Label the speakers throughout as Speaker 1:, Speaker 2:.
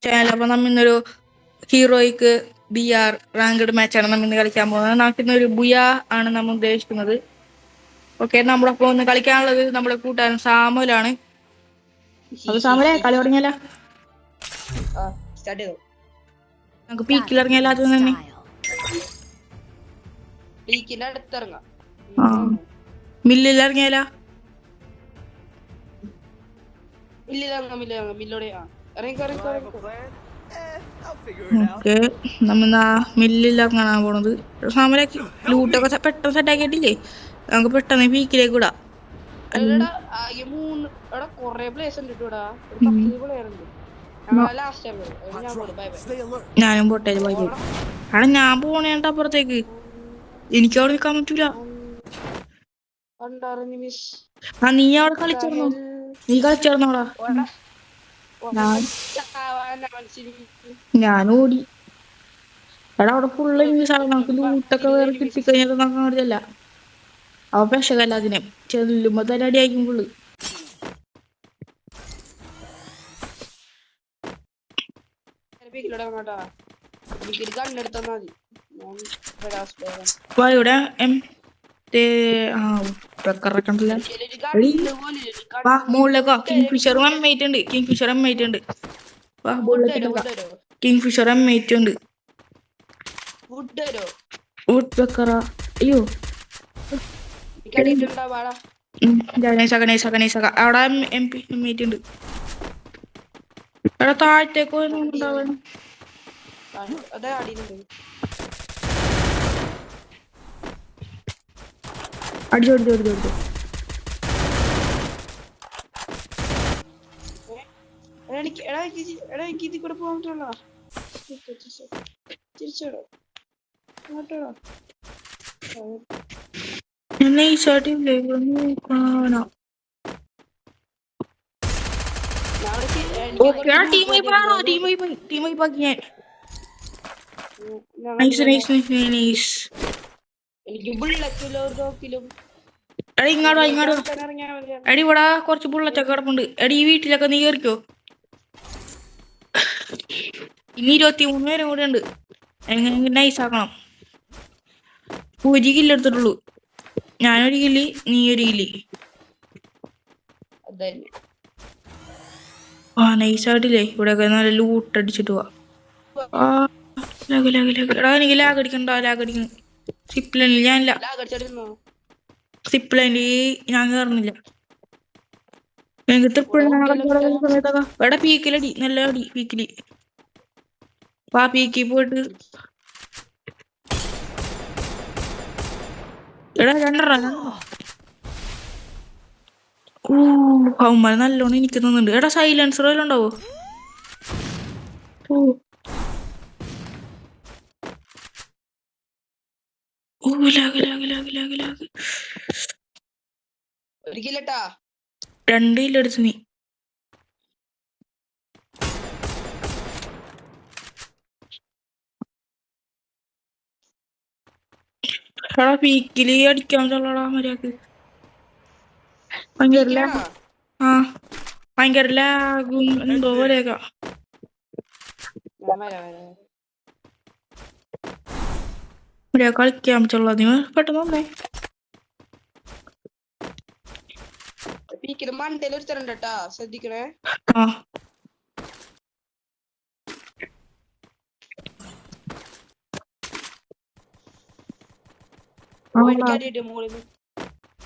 Speaker 1: Channel. അപ്പൊ നമ്മ ഇന്നൊരു ഹീറോയ്ക്ക് BR റാങ്ക്ഡ് മാച്ചാണ് നമ്മ ഇന്ന് കളിക്കാൻ പോകുന്നത്. നമുക്കിന്നൊരു ബുയ ആണ് നമ്മൾ ഉദ്ദേശിക്കുന്നത്. ഓക്കെ, നമ്മളൊപ്പം ഒന്ന് കളിക്കാനുള്ളത് നമ്മുടെ കൂട്ടുകാരൻ സാമുലാണ്. അപ്പൊ സാമുലെ കളി തുടങ്ങിയാലോ? നമുക്ക് പീക്കിൽ ഇറങ്ങിയാലോ? ആദ്യം തന്നെ മില്ലിൽ ഇറങ്ങിയാലോ? ഓക്കെ, നമ്മ മില്ലിൽ ഇറങ്ങാനാ പോണത്. സാമുലേക്ക് ലൂട്ടൊക്കെ പെട്ടെന്ന് സെറ്റ് ആക്കിയിട്ടില്ലേ? നമുക്ക് പെട്ടെന്ന് പീക്കിലേക്ക് വിടാം. ഞാനും പോട്ടെ. അവിടെ ഞാൻ പോണേണ്ട അപ്പുറത്തേക്ക്. എനിക്ക് അവിടെ നിൽക്കാൻ പറ്റൂല. നീ അവിടെ കളിച്ചേർന്നോ? നീ കളിച്ചേർന്നോടാ? ഞാൻ ഓടി. എടാ അവിടെ ഫുള്ള് നമുക്ക് ലൂട്ടൊക്കെ വേറെ കിട്ടിക്കഴിഞ്ഞാൽ നമുക്ക് അങ്ങോട്ടല്ല. അവ പെശകല്ല, അതിനെ ചെല്ലുമ്പോ തന്നെ അടിയായിരിക്കും ഫുള്ള്. ഇവിടെ മുകളിലേക്കോ കിങ്ഫിഷർ M8 ഉണ്ട്. കിങ്ഫിഷർ M8 ഉണ്ട്. കിങ്ഫിഷർ M8 ഉണ്ട്. വുഡ് വെക്കറ. അയ്യോ അവിടെ M8 ഉണ്ട്. അവിടെ താഴത്തേക്ക് ഉണ്ടാവാൻ അടിച്ചോടിച്ചോടിച്ചോടിച്ചോ. എടി ഇവിടെ കുറച്ച് ബുള്ളറ്റൊക്കെ കിടപ്പുണ്ട്. എടി ഈ വീട്ടിലൊക്കെ നീ കയറിക്കോ. ഇനി 23 പേരും കൂടെ ഉണ്ട്. എങ്ങനെ നൈസാക്കണം. 1 കില്ല് എടുത്തിട്ടുള്ളൂ. ഞാനൊരു കില്ല്, നീ ഒരു കില്ല്. നൈസായിട്ടില്ലേ? ഇവിടെയൊക്കെ നല്ല ലൂട്ട് അടിച്ചിട്ട് പോവാ. എടാ എനിക്ക് ലാഗ് അടിക്കണ്ട. ലാഗ് അടിക്കുന്നു. സിപ്ലൈനിൽ ഞാനില്ല. സിപ്ലൈനിൽ ഞാൻ കയറുന്നില്ല. എനിക്ക് സമയത്തൊക്കെ എടാ പീക്കിലടി, നല്ല അടി പീക്കില്. പീക്കി പോയിട്ട് എടാ അവന്മാർ നല്ലോണം എനിക്ക് തോന്നുന്നുണ്ട്. എടാ സൈലൻസർ വല്ലതും ഉണ്ടാവോ? രണ്ടിലെടുത്ത് നീ. എടാ പീക്കില് അടിക്കാൻ ചൊല്ലടാ മര്യാദക്ക്. ഭയങ്കര ലാഗും എന്തോ പോലെയൊക്കെ. കളിക്കാൻ പറ്റുള്ള നീ പെട്ടെന്ന് വന്നേ.
Speaker 2: ശ്രദ്ധിക്കണേ.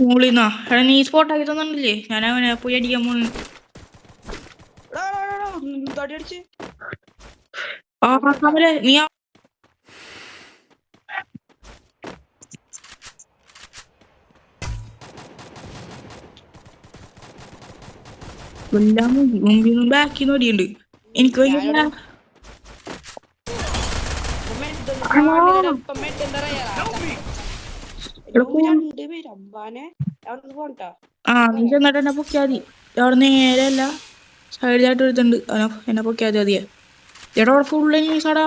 Speaker 1: മൂളിന്നാ എടാ നീ സ്പോട്ട് ആക്കി തന്നില്ലേ? ഞാൻ അവനെ പോയി അടിക്കാൻ പോണു. നീ മുമ്പിൽ ബാക്കിന്ന് ഓടിയുണ്ട്. എനിക്ക് നീ ചെന്നിട്ട് എന്നെ പൊക്കിയാ മതി. അവിടെ നേരെയല്ല സൈഡിലായിട്ട് എടുത്തുണ്ട്. എന്നെ പൊക്കിയാ മതിയെ. എടാ അവിടെ ഫുള്ള് ന്യൂസാടാ.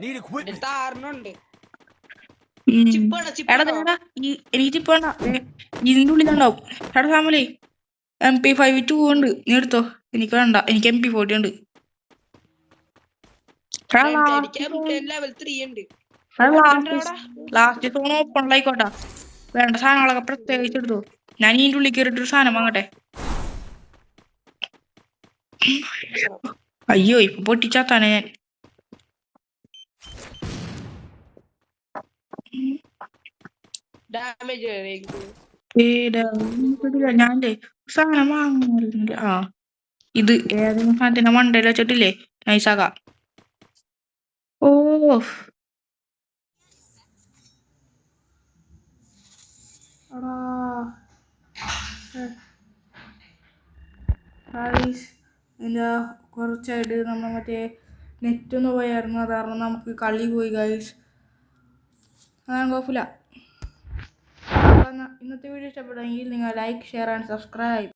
Speaker 3: Need equipment.
Speaker 2: എടുത്ത 6
Speaker 1: ഉം.
Speaker 2: ചിപ്പാണോ
Speaker 1: എടാ
Speaker 2: ചിപ്പാണോ
Speaker 1: എടാ എനിക്ക് ഇപ്പൊ ഇതിന്റെ ഉള്ളിലുണ്ടാവും. എടാ ഫാമിലി MP5 2 ഉണ്ട്, നീ എടുത്തോ. എനിക്ക് വേണ്ട, എനിക്ക് MP40 ഉണ്ട്.
Speaker 2: എനിക്ക് ലെവൽ 3 ഉണ്ട്
Speaker 1: ലാസ്റ്റ് സോൺ ഓപ്പൺ ആയിക്കോട്ടെ. വേണ്ട സാധനങ്ങളൊക്കെ പ്രത്യേകിച്ച് എടുത്തോ. ഞാൻ ഇതിന്റെ ഉള്ളിൽ കയറിയിട്ട് ഒരു സാധനം വാങ്ങട്ടെ. അയ്യോ ഇപ്പൊ പൊട്ടിച്ചാത്താനെ ഞാൻ.
Speaker 2: ഡാമേജ്
Speaker 1: ഞാൻ സാധനം വാങ്ങുന്നില്ല. ആ ഇത് ഏതെങ്കിലും സാധനത്തിന്റെ മണ്ടയിൽ വെച്ചിട്ടില്ലേ നൈസാക്കാം. ഓ ഇതിൻ്റെ കുറച്ചായിട്ട് നമ്മൾ മറ്റേ നെറ്റൊന്ന് പോയായിരുന്നു, അത് കാരണം നമുക്ക് കളി പോയി ഗൈസ്. അതാണ് കുഴപ്പമില്ല. ഇന്നത്തെ വീഡിയോ ഇഷ്ടപ്പെട്ടെങ്കിൽ നിങ്ങൾ ലൈക്ക്, ഷെയർ ആൻഡ് സബ്സ്ക്രൈബ്.